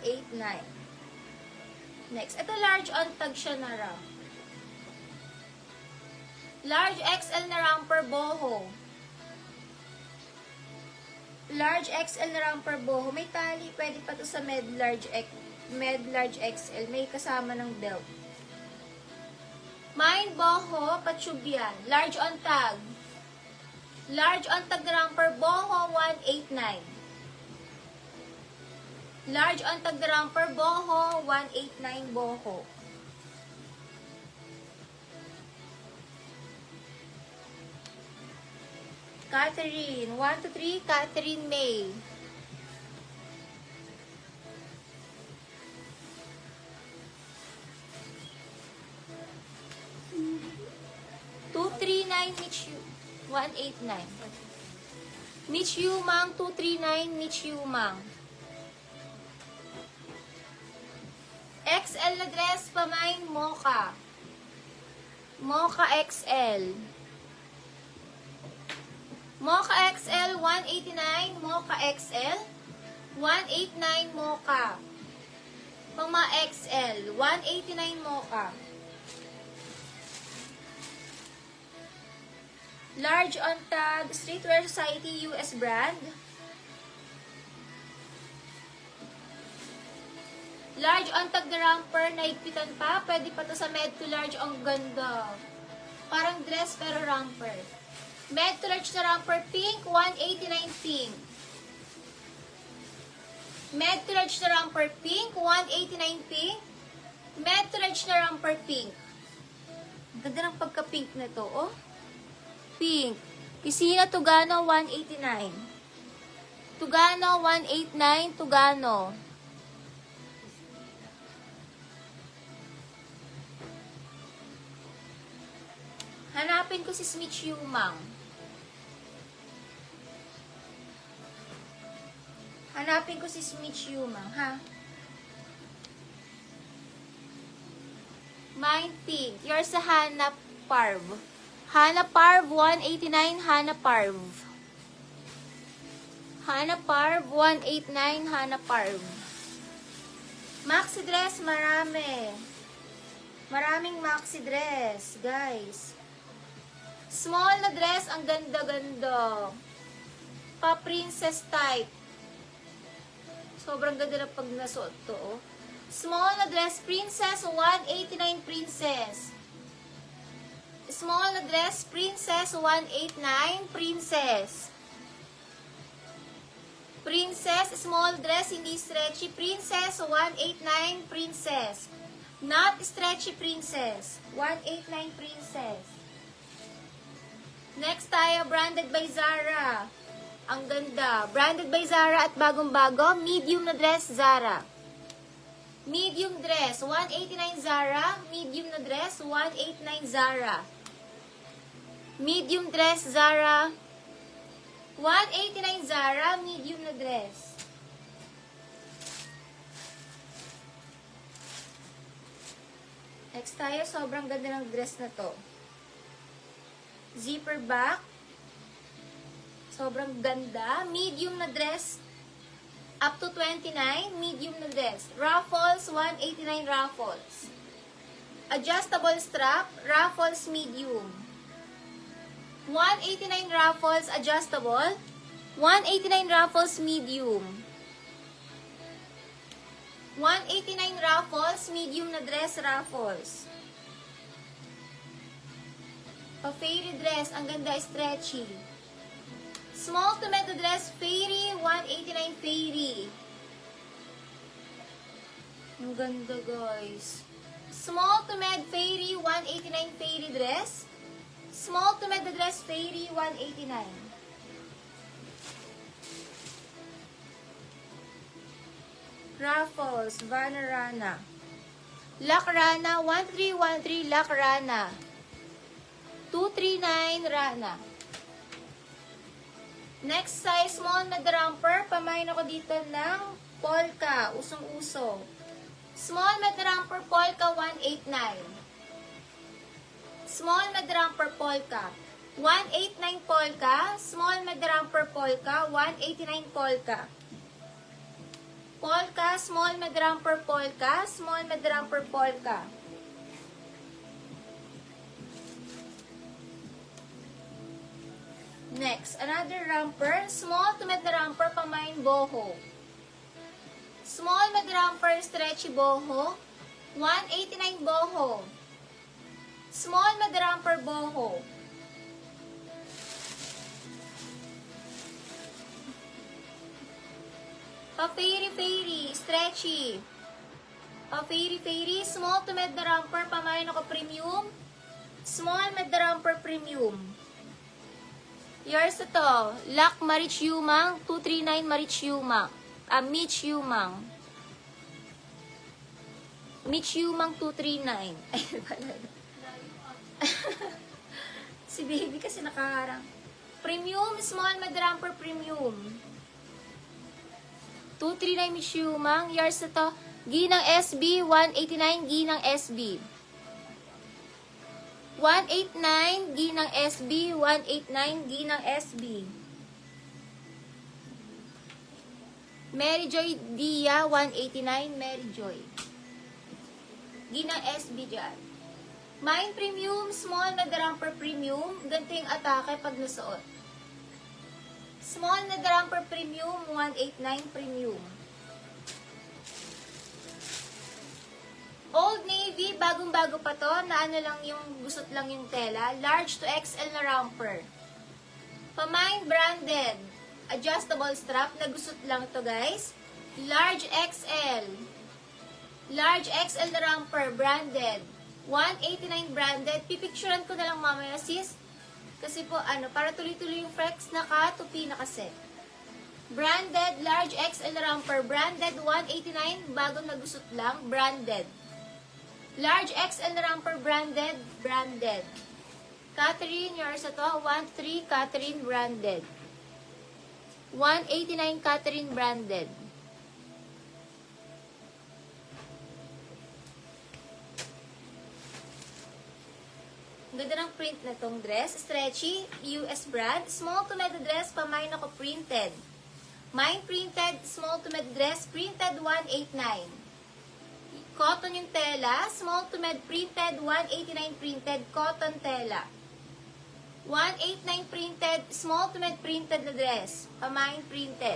189. Next, ito large on-tag siya na raw. Large XL na romper boho. Large XL na romper boho. May tali, pwede pa to sa med large XL. May kasama ng belt. Mine boho, patsubian. Large on tag. Large on tag na romper boho, 189. Large on tag na romper boho, 189 boho. Catherine, 1 to 3, Catherine May. Mitch Yu, 189. Mitch Yu Mang, 239, Mitch Yu Mang. XL na dress, pamain, Mocha. Mocha XL. Mocha XL, 189, Mocha XL. 189, Mocha. Pama XL, 189, Mocha. Large on tag, Streetwear Society US brand. Large on tag na romper, naigpitan pa. Pwede pa to sa med to large, ang ganda. Parang dress pero romper. Med to large na romper, pink, 189 pink. Med to large na romper, pink, 189 pink. Med to large na romper, pink. Ganda ng pagka-pink na to, oh. Pink. Pisina Tugano, 189. Tugano, 189. Tugano. Hanapin ko si Smith Humang. Hanapin ko si Smith Humang, ha? Mine pink. Yours sa Hana Parv. Hana Parv, 189, Hana Parv. Hana Parv, 189, Hana Parv. Maxi dress, marami. Maraming maxi dress, guys. Small na dress, ang ganda-ganda. Pa-princess type. Sobrang ganda na pag nasuot to, oh. Small na dress, princess, 189 princess. Small na dress, princess, 189, princess. Princess, small dress, hindi stretchy, princess, 189, princess. Not stretchy, princess, 189, princess. Next tayo, branded by Zara. Ang ganda. Branded by Zara at bagong-bago, medium na dress, Zara. Medium dress, 189 Zara. Medium na dress, 189 Zara. Medium dress, Zara. 189 Zara, medium na dress. Next tayo, sobrang ganda ng dress na to. Zipper back. Sobrang ganda. Medium na dress. Up to 29, medium na dress. Ruffles, 189 ruffles. Adjustable strap, ruffles medium. 189 ruffles adjustable, 189 ruffles medium. 189 ruffles, medium na dress, ruffles. Pa-fairy dress, ang ganda, stretchy. Small to mid dress, fairy, 189 fairy. Ang ganda, guys. Small to mid fairy, 189 fairy dress. Small to mid dress, fairy, 189. Ruffles, Vanarana. Lakrana, 1313 Lakrana. 239 Rana. Next size, small na romper. Pamain ako dito ng polka. Usong-uso. Small na romper polka, 189. Small na romper polka. 189 polka. Small na romper polka, 189 polka. Polka, small med romper polka, small med romper polka. Next, another romper, small to med romper pamain boho. Small med romper stretchy boho, 189 boho. Small med romper boho. Pa-fairy, stretchy. Pa-fairy, small to med romper pamain ako premium. Small med romper premium. Yours ito, Lak Marich Yumang, 239 Marich Yumang. Mich Yumang. Mich Yumang 239. Si baby kasi nakaharang. Premium, small med romper premium. 239 Mich Yumang. Yours ito, Ginang SB, 189 Ginang SB. 189 Ginang SB, 189 Ginang SB. Mary Joy Dia, 189 Mary Joy. Ginang SB dyan. Mine Premium, small na romper premium. Ganito yung atake pag nasuot. Small na romper premium, 189 premium. Old Navy, bagong-bago pa to, na ano lang yung, gusot lang yung tela. Large to XL na romper. Pamain branded. Adjustable strap, na gusot lang to guys. Large XL. Large XL na romper, branded. 189 branded. Pipicturean ko na lang mamaya sis. Kasi po, para tuloy-tuloy yung flex, naka-tupi na kasi. Branded, large XL na romper, branded, 189, bagong nagusot lang, branded. Large XL na romper, branded, branded. Catherine, yours ito, 1-3, Catherine, branded. 189, Catherine, branded. Ganda ng print na tong dress. Stretchy, US brand. Small to med dress, pamain ako printed. Mine printed, small to med dress, printed 189. Cotton yung tela, small to med printed, 189 printed, cotton tela. 189 printed, small to med printed na dress, pamain printed.